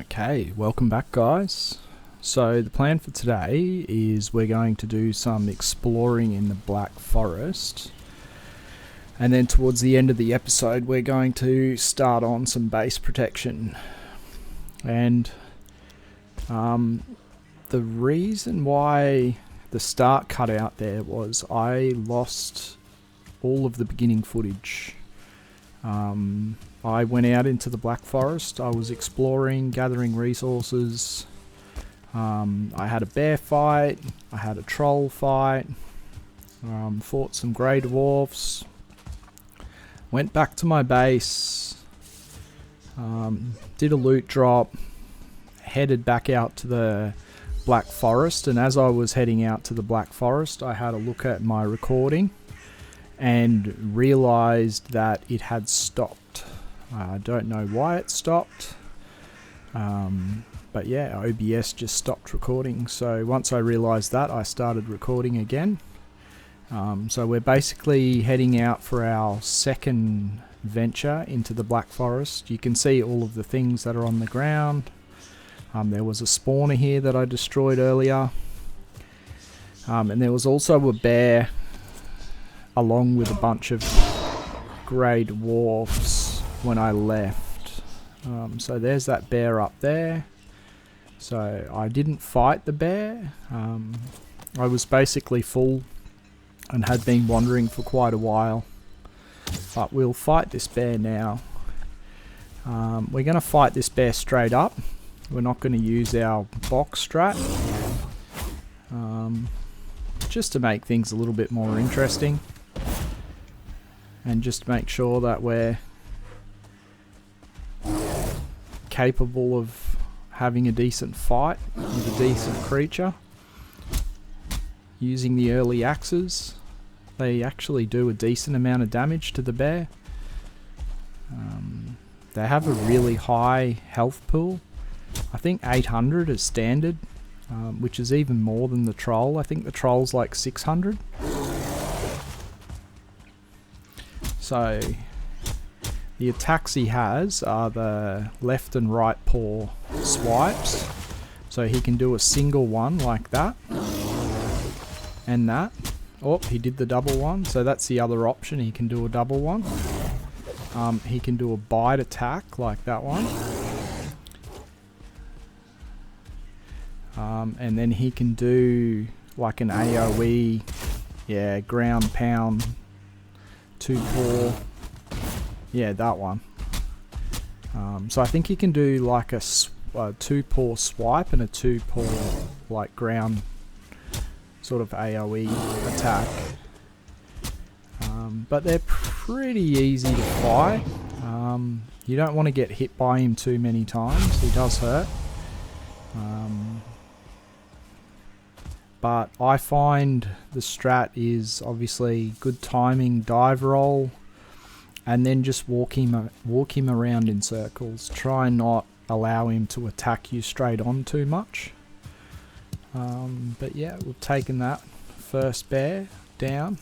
Okay, welcome back guys. So the plan for today is we're going to do some exploring in the Black Forest, and then towards the end of the episode we're going to start on some base protection. And the reason why the start cut out there was I lost all of the beginning footage. I went out into the Black Forest, I was exploring, gathering resources. I had a bear fight, I had a troll fight, fought some grey dwarfs, went back to my base, did a loot drop, headed back out to the Black Forest, and as I was heading out to the Black Forest I had a look at my recording and realised that it had stopped. I don't know why it stopped, but yeah, OBS just stopped recording. So once I realised that, I started recording again. So we're basically heading out for our second venture into the Black Forest. You can see all of the things that are on the ground. There was a spawner here that I destroyed earlier, and there was also a bear along with a bunch of grey dwarfs when I left. So there's that bear up there. So I didn't fight the bear. I was basically full and had been wandering for quite a while, but we'll fight this bear now. We're going to fight this bear straight up. We're not going to use our box strat, just to make things a little bit more interesting and just make sure that we're capable of having a decent fight with a decent creature. Using the early axes, they actually do a decent amount of damage to the bear. They have a really high health pool. I think 800 is standard, which is even more than the troll. I think the troll's like 600. So the attacks he has are the left and right paw swipes. So he can do a single one like that. And that. Oh, he did the double one. So that's the other option. He can do a double one. He can do a bite attack like that one. And then he can do like an AoE, yeah, ground pound, two paw. Yeah, that one. So I think he can do like a two paw swipe and a two paw like ground sort of AoE attack. But they're pretty easy to fight. You don't want to get hit by him too many times. He does hurt. But I find the strat is obviously good timing, dive roll, and then just walk him around in circles. Try and not allow him to attack you straight on too much. But yeah, we've taken that first bear down.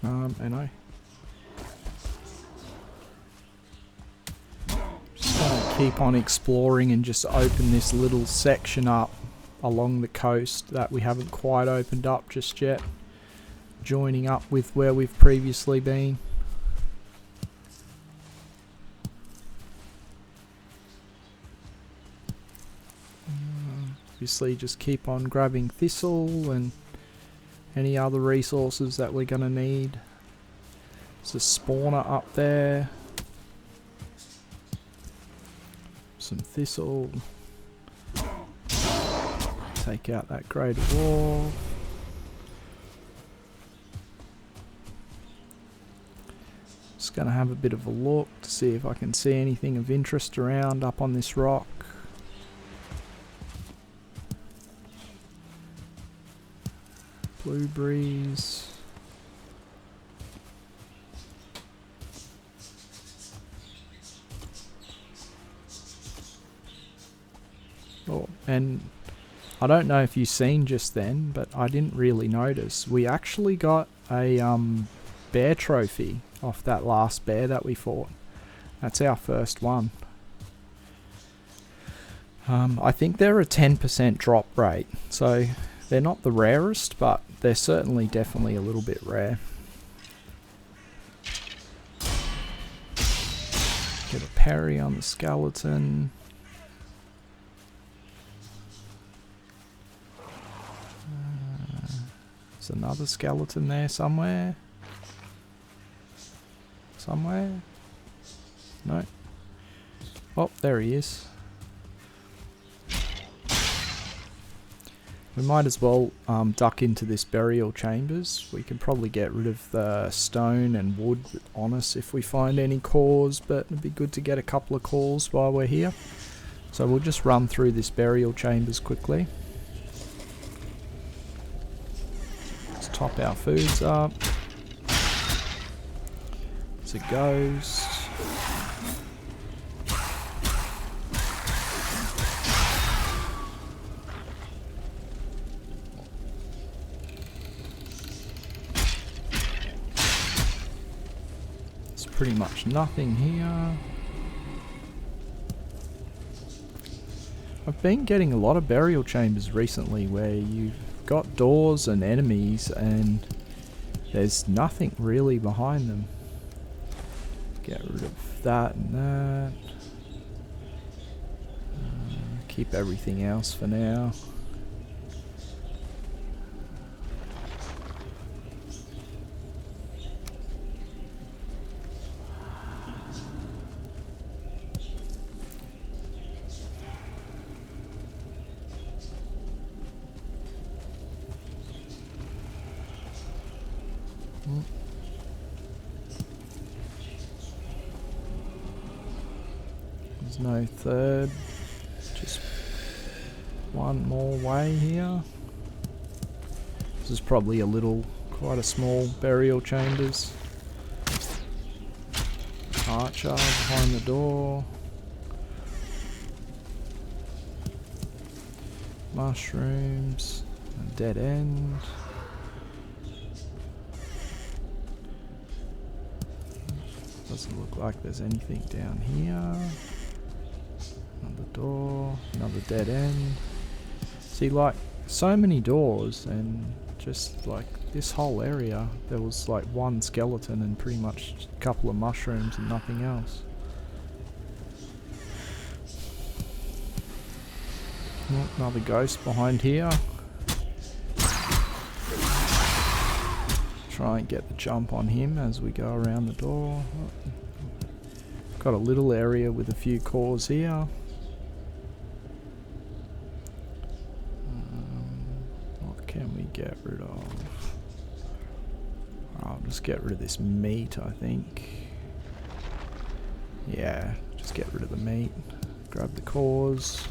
And I just gonna keep on exploring and just open this little section up along the coast that we haven't quite opened up just yet, joining up with where we've previously been. Obviously just keep on grabbing thistle and any other resources that we're going to need. There's a spawner up there. Some thistle. Take out that grey dwarf. Just going to have a bit of a look to see if I can see anything of interest around up on this rock. Blueberries. Oh, and I don't know if you've seen just then, but I didn't really notice. We actually got a bear trophy off that last bear that we fought. That's our first one. I think they're a 10% drop rate, so they're not the rarest, but they're certainly definitely a little bit rare. Get a parry on the skeleton. There's another skeleton there somewhere. No. Oh, there he is. We might as well duck into this burial chambers. We can probably get rid of the stone and wood on us if we find any cores, but it'd be good to get a couple of cores while we're here. So we'll just run through this burial chambers quickly. Let's top our foods up. It's a ghost. Pretty much nothing here. I've been getting a lot of burial chambers recently where you've got doors and enemies and there's nothing really behind them. Get rid of that and that. Keep everything else for now. There's no third, just one more way here. This is probably quite a small burial chambers. Archer behind the door. Mushrooms, a dead end. Doesn't look like there's anything down here. Another door, another dead end. See, like, so many doors, and just like this whole area, there was like one skeleton and pretty much a couple of mushrooms and nothing else. Oh, another ghost behind here. Try and get the jump on him as we go around the door. Got a little area with a few cores here. What can we get rid of? I'll just get rid of this meat, I think. Yeah, just get rid of the meat. Grab the cores.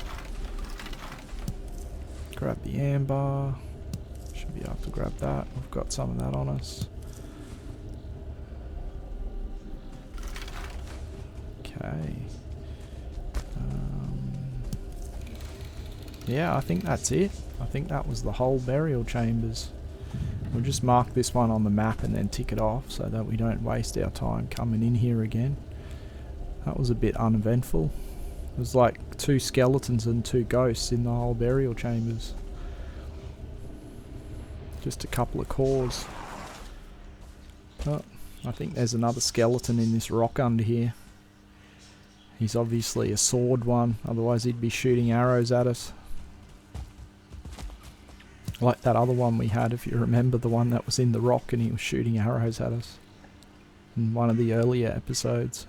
Grab the amber. Should be able to grab that. We've got some of that on us. Okay. Yeah, I think that's it. I think that was the whole burial chambers. We'll just mark this one on the map and then tick it off so that we don't waste our time coming in here again. That was a bit uneventful. It was like 2 skeletons and 2 ghosts in the whole burial chambers. Just a couple of cores. Oh, I think there's another skeleton in this rock under here. He's obviously a sword one, otherwise he'd be shooting arrows at us. Like that other one we had, if you remember, the one that was in the rock and he was shooting arrows at us in one of the earlier episodes.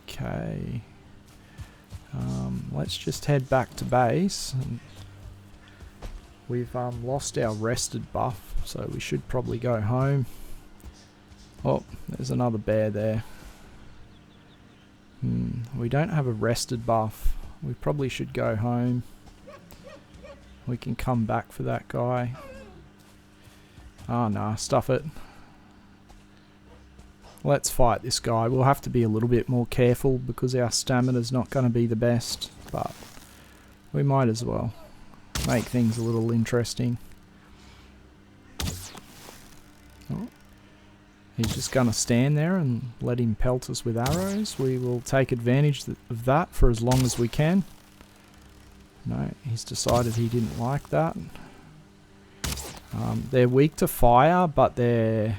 Okay. Let's just head back to base. We've lost our rested buff, so we should probably go home. Oh, there's another bear there. We don't have a rested buff. We probably should go home. We can come back for that guy. Oh nah, stuff it. Let's fight this guy. We'll have to be a little bit more careful because our stamina's not going to be the best, but we might as well make things a little interesting. Oh. He's just going to stand there and let him pelt us with arrows. We will take advantage of that for as long as we can. No, he's decided he didn't like that. They're weak to fire, but they're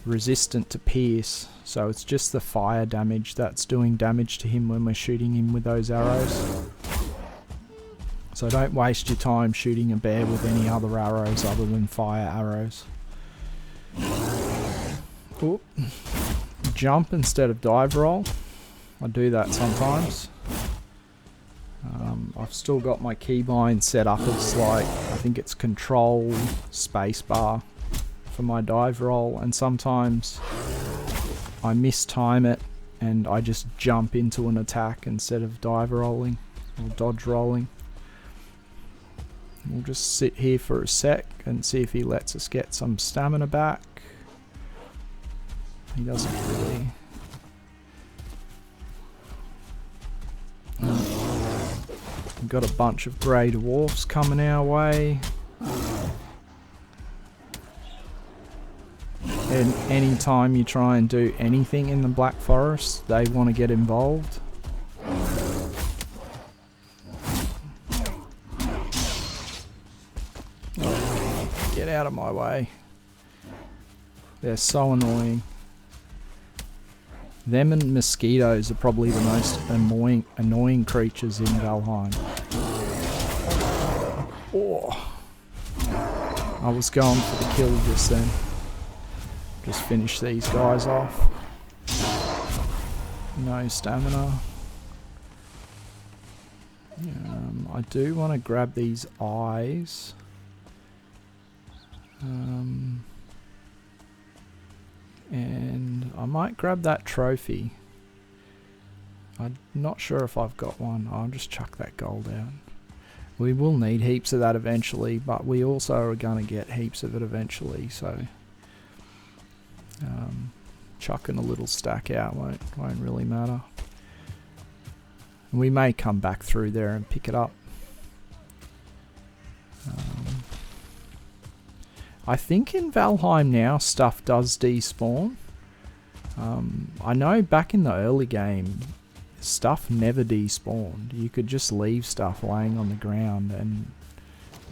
resistant to pierce. So it's just the fire damage that's doing damage to him when we're shooting him with those arrows. So don't waste your time shooting a bear with any other arrows other than fire arrows. Oop. Jump instead of dive roll. I do that sometimes. I've still got my keybind set up as like, I think it's control spacebar for my dive roll, and sometimes I mistime it and I just jump into an attack instead of dive rolling or dodge rolling. We'll just sit here for a sec and see if he lets us get some stamina back. He doesn't really. We've got a bunch of grey dwarfs coming our way. And anytime you try and do anything in the Black Forest, they want to get involved. Get out of my way. They're so annoying. Them and mosquitoes are probably the most annoying creatures in Valheim. Oh. I was going for the kill just then. Just finish these guys off. No stamina. I do want to grab these eyes. And I might grab that trophy. I'm not sure if I've got one. I'll just chuck that gold out. We will need heaps of that eventually, but we also are going to get heaps of it eventually, so chucking a little stack out won't really matter. We may come back through there and pick it up. I think in Valheim now stuff does despawn. I know back in the early game stuff never despawned. You could just leave stuff laying on the ground and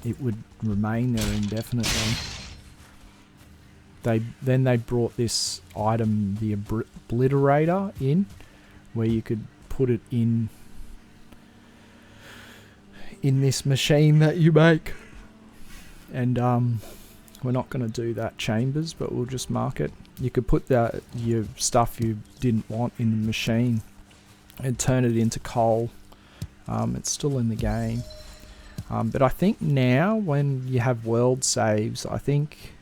it would remain there indefinitely. Then they brought this item, the obliterator, in, where you could put it in this machine that you make. And we're not going to do that chambers, but we'll just mark it. You could put your stuff you didn't want in the machine and turn it into coal. It's still in the game. But I think now when you have world saves, I think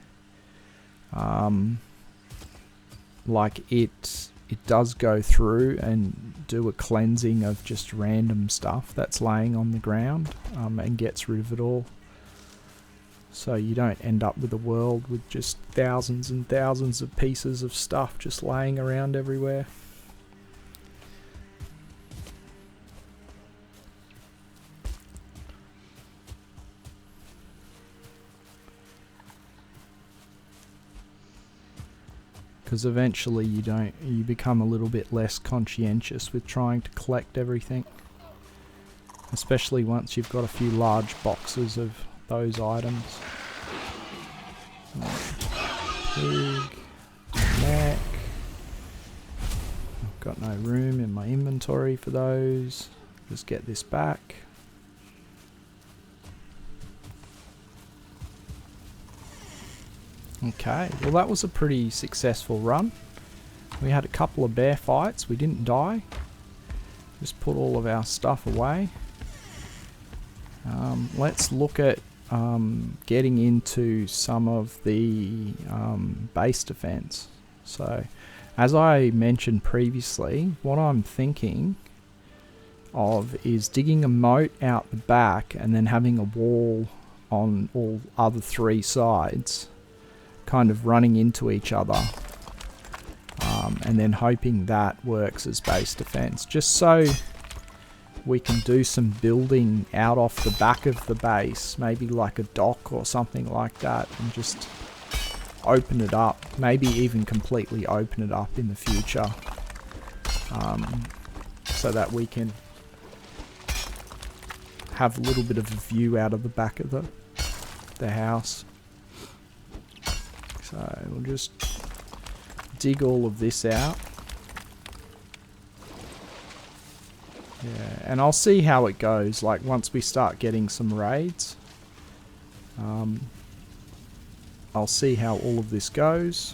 like it does go through and do a cleansing of just random stuff that's laying on the ground and gets rid of it all. So you don't end up with a world with just thousands and thousands of pieces of stuff just laying around everywhere. Because eventually you become a little bit less conscientious with trying to collect everything. Especially once you've got a few large boxes of those items. Pig, neck. I've got no room in my inventory for those. Just get this back. Okay, well that was a pretty successful run. We had a couple of bear fights, we didn't die. Just put all of our stuff away. Let's look at getting into some of the base defense. So, as I mentioned previously, what I'm thinking of is digging a moat out the back and then having a wall on all other three sides, kind of running into each other, and then hoping that works as base defense, just so we can do some building out off the back of the base, maybe like a dock or something like that, and just open it up, maybe even completely open it up in the future, so that we can have a little bit of a view out of the back of the house. So we'll just dig all of this out. Yeah, and I'll see how it goes, like once we start getting some raids. I'll see how all of this goes.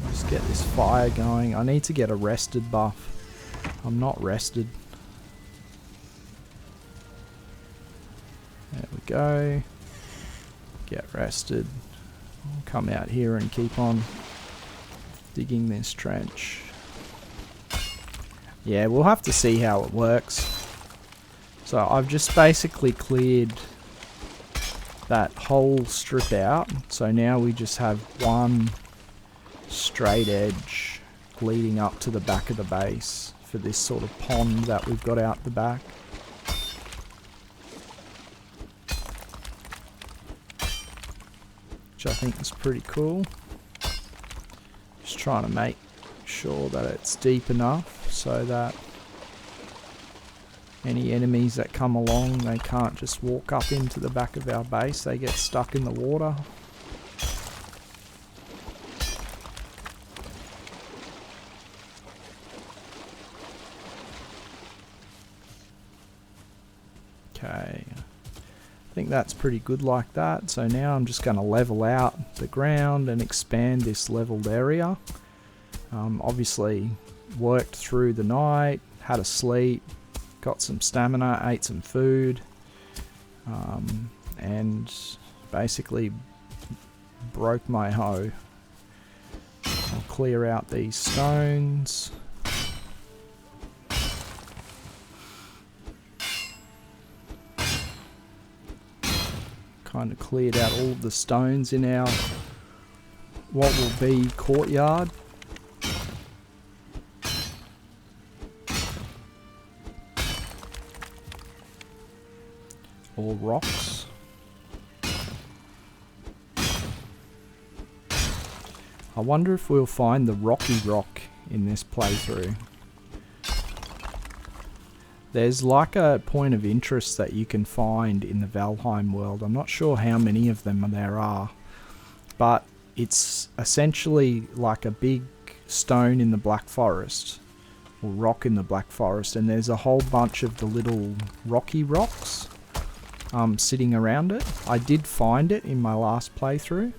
Just get this fire going. I need to get a rested buff. I'm not rested. There we go. Get rested. I'll come out here and keep on digging this trench. Yeah, we'll have to see how it works. So I've just basically cleared that whole strip out. So now we just have one straight edge leading up to the back of the base for this sort of pond that we've got out the back. Which I think is pretty cool. Just trying to make sure that it's deep enough so that any enemies that come along, they can't just walk up into the back of our base, they get stuck in the water. Okay, I think that's pretty good like that. So now I'm just going to level out the ground and expand this leveled area. Obviously worked through the night, had a sleep, got some stamina, ate some food, and basically broke my hoe. I'll clear out these stones. Kind of cleared out all of the stones in our what will be courtyard. All rocks. I wonder if we'll find the rocky rock in this playthrough. There's like a point of interest that you can find in the Valheim world. I'm not sure how many of them there are, but it's essentially like a big stone in the Black Forest, or rock in the Black Forest, and there's a whole bunch of the little rocky rocks sitting around it. I did find it in my last playthrough.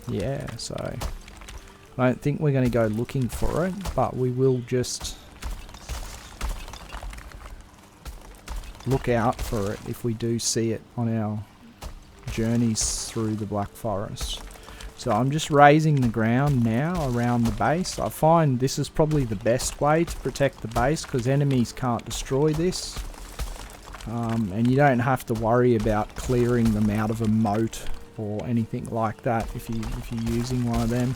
Yeah, so I don't think we're going to go looking for it, but we will just look out for it if we do see it on our journeys through the Black Forest. So I'm just raising the ground now around the base. I find this is probably the best way to protect the base because enemies can't destroy this. And you don't have to worry about clearing them out of a moat or anything like that if you're using one of them.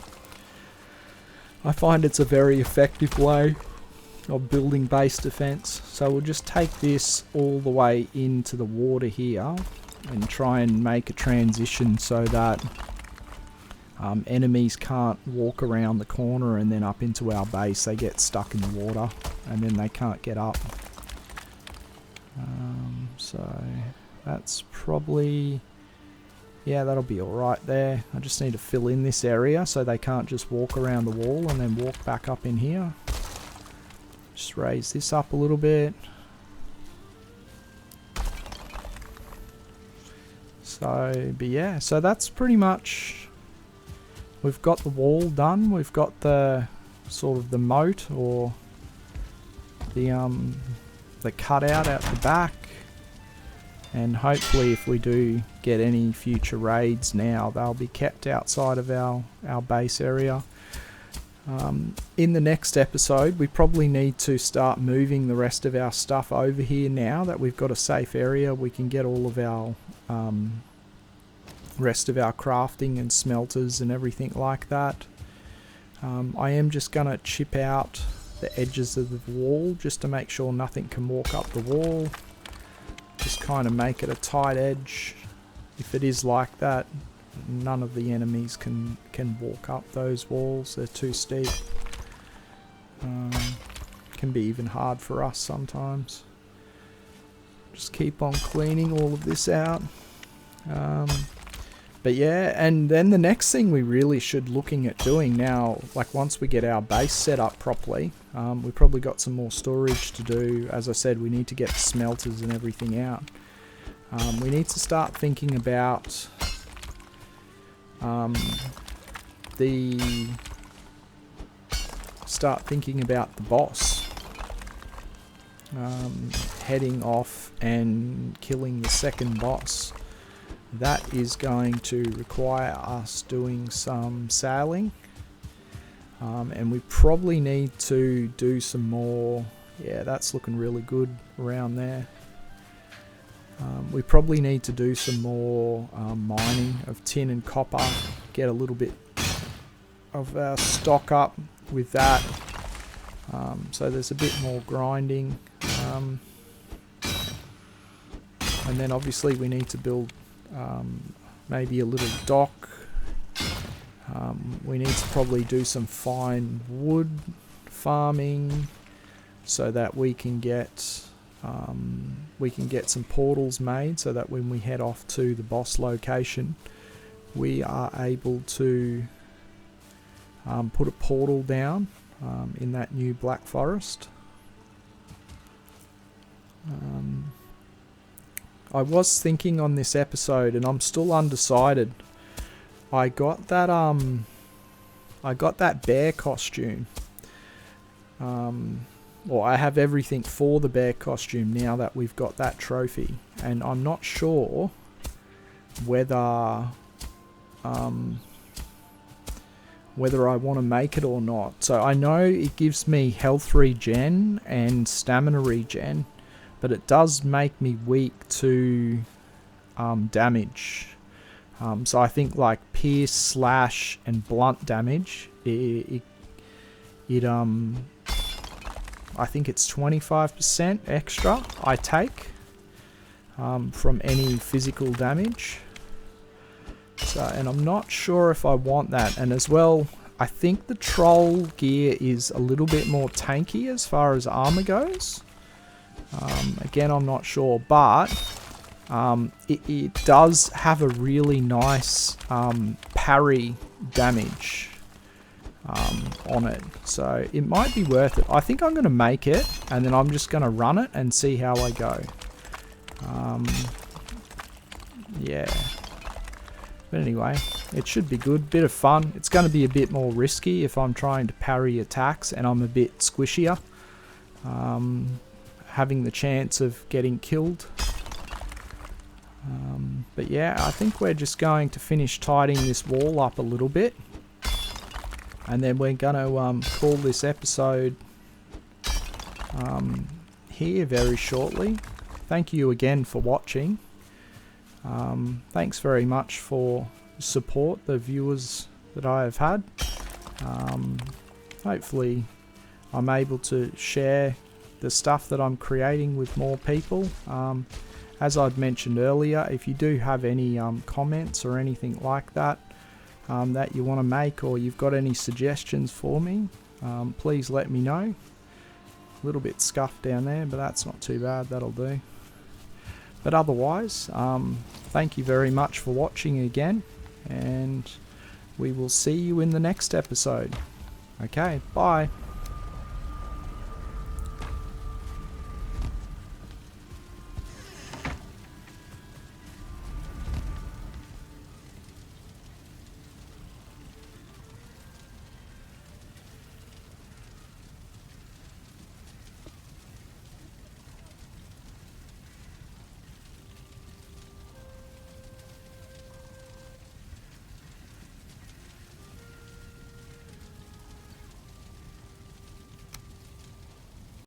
I find it's a very effective way of building base defense. So we'll just take this all the way into the water here and try and make a transition so that enemies can't walk around the corner and then up into our base. They get stuck in the water and then they can't get up. So that's probably, yeah, that'll be alright there. I just need to fill in this area so they can't just walk around the wall and then walk back up in here. Just raise this up a little bit. So, but yeah, so that's pretty much, we've got the wall done. We've got the sort of the moat or the cutout out the back. And hopefully if we do get any future raids now, they'll be kept outside of our base area. In the next episode, we probably need to start moving the rest of our stuff over here now that we've got a safe area. We can get all of our rest of our crafting and smelters and everything like that. I am just going to chip out the edges of the wall just to make sure nothing can walk up the wall. just kind of make it a tight edge. If it is like that, none of the enemies can walk up those walls. They're too steep. Can be even hard for us sometimes. Just keep on cleaning all of this out. But yeah, and then the next thing we really should looking at doing now, like once we get our base set up properly, we've probably got some more storage to do. As I said, we need to get the smelters and everything out. We need to start thinking about the boss. Heading off and killing the second boss. That is going to require us doing some sailing, and we probably need to do some more. Yeah, that's looking really good around there. We probably need to do some more mining of tin and copper, get a little bit of our stock up with that. So there's a bit more grinding, and then obviously we need to build maybe a little dock. We need to probably do some fine wood farming so that we can get some portals made, so that when we head off to the boss location, we are able to put a portal down in that new Black Forest. I was thinking on this episode, and I'm still undecided. I got that bear costume. Well, I have everything for the bear costume now that we've got that trophy, and I'm not sure whether I want to make it or not. So I know it gives me health regen and stamina regen, but it does make me weak to damage. So I think like pierce, slash, and blunt damage, I think it's 25% extra I take from any physical damage. So, and I'm not sure if I want that. And as well, I think the troll gear is a little bit more tanky as far as armor goes. Again, I'm not sure, but it does have a really nice parry damage on it, so it might be worth it. I think I'm going to make it, and then I'm just going to run it and see how I go. Yeah, but anyway, it should be good, bit of fun. It's going to be a bit more risky if I'm trying to parry attacks and I'm a bit squishier, having the chance of getting killed. But yeah, I think we're just going to finish tidying this wall up a little bit, and then we're going to call this episode here very shortly. Thank you again for watching. Thanks very much for support, the viewers that I have had. Hopefully I'm able to share the stuff that I'm creating with more people. As I'd mentioned earlier, if you do have any comments or anything like that that you want to make, or you've got any suggestions for me, please let me know. A little bit scuffed down there, but that's not too bad, that'll do. But otherwise, thank you very much for watching again, and we will see you in the next episode. Okay, bye.